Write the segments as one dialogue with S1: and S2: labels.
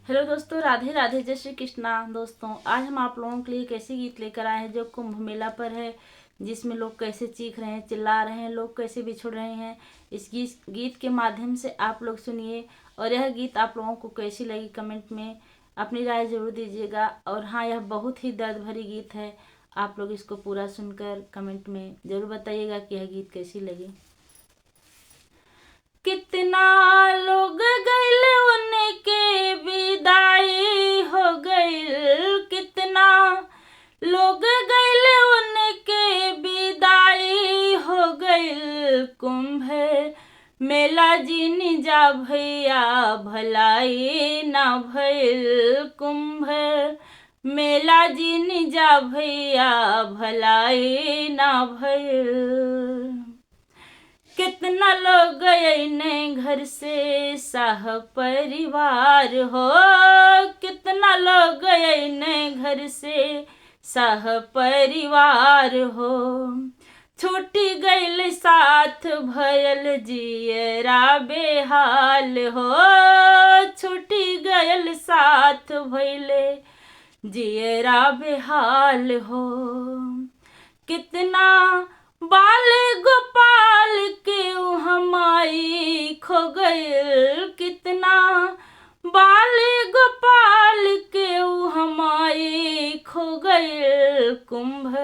S1: Hello दोस्तों, राधे राधे, जय श्री कृष्णा। दोस्तों, आज हम आप लोगों के लिए एक ऐसी गीत लेकर आए हैं जो कुंभ मेला पर है, जिसमें लोग कैसे चीख रहे हैं, चिल्ला रहे हैं, लोग कैसे बिछुड़ रहे हैं। इस गीत के माध्यम से आप लोग सुनिए, और यह गीत आप लोगों को कैसी लगी कमेंट में अपनी राय जरूर दीजिएगा। और हाँ, यह बहुत ही दर्द भरी गीत है। आप लोग इसको पूरा सुनकर कमेंट में जरूर बताइएगा कि यह गीत कैसी लगी। कितना लोग गइल उनके विदाई हो गइल, कितना लोग गइल उनके विदाई हो गइल। कुंभ मेला जिन जा भैया भलाई ना भइल, कुंभ मेला जिन जा भैया भलाई ना भइल। कितना लोग गए ने घर से साह परिवार हो, कितना लोग गए ने घर से साह परिवार हो। छूटी गइल साथ भयल जियरा बेहाल हो, छूटी गइल साथ भइले जियरा बेहाल हो। कितना बाल गोपाल के हमाई खो गइल, कितना बाल गोपाल के हमाई खो गइल। कुंभ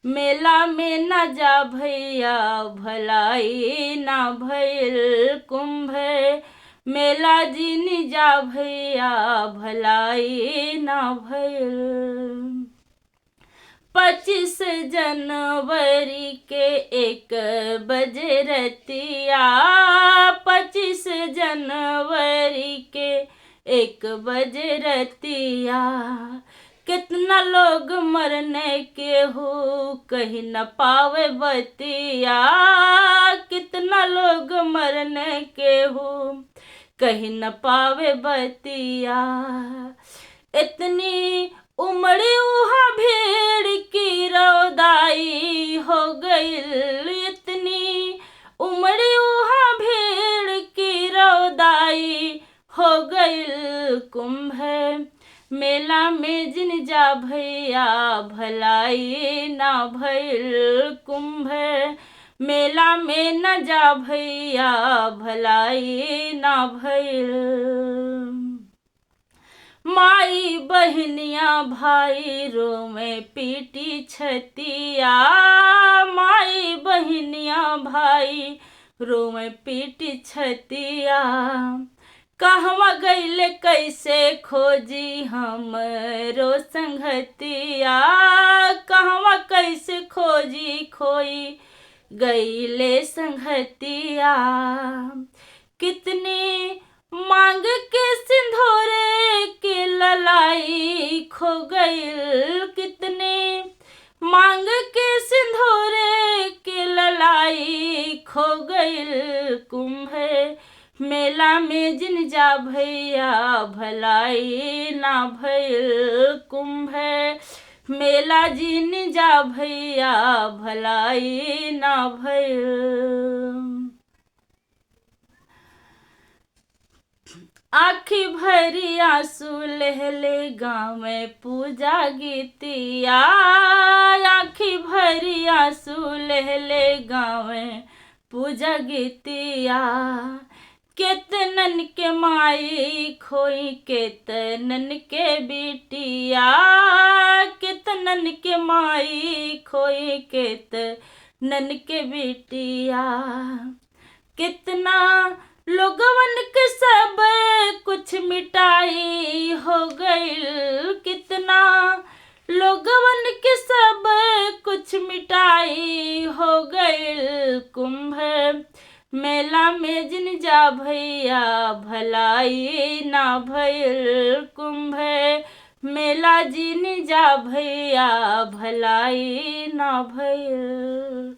S1: मेला में न जा भैया भलाई ना भइल, कुंभ मेला जिन जा भैया भलाई ना भइल। 25 जनवरी के 1 बजे रतिया, 25 जनवरी के 1 बजे रतिया। कितना लोग मरने के हो कहीं न पावे बतिया, कितना लोग मरने के हो कहीं न पावे बतिया। इतनी उमड़ी उहा भीड़ की रौदाई हो गइल, इतनी उमड़ी उहा भीड़ की रौदाई हो गइल। कुंभ मेला में जिन जा भैया भलाई ना भइल, कुंभ मेला में न जा भैया भलाई ना भइल। माई बहनिया भाई रोवे पीटी छतिया, माई बहनिया भाई रोवे पीटी छतिया। कहवा गइले कैसे खोजी हमरो संगतिया, कहवा कैसे खोजी खोई गइले संगतिया। कितनी मांग के सिंधोरे के ललाई खो गइल, कितने मांग के सिंधोरे के ललाई खो गइल। कुंभ मेला में जिन जा भैया भलाई ना भइल, कुंभ मेला जिन जा भैया भलाई ना भइल। आँखी भरी आंसू लहले गाँव में पूजा गीतिया, आँखी भरी आंसू लहले गाँव में पूजा गीतिया। केतनन के माई खोई केतनन के बिटिया, केतनन के माई खोई केतनन के बिटिया। कितना लोगवन के सब कुछ मिटाई हो गइल, कितना लोगवन के सब कुछ मिटाई हो गइल। कुंभ मेला में जिन जा भैया भलाई ना भइल, कुंभ मेला जिन जा भैया भलाई ना भइल।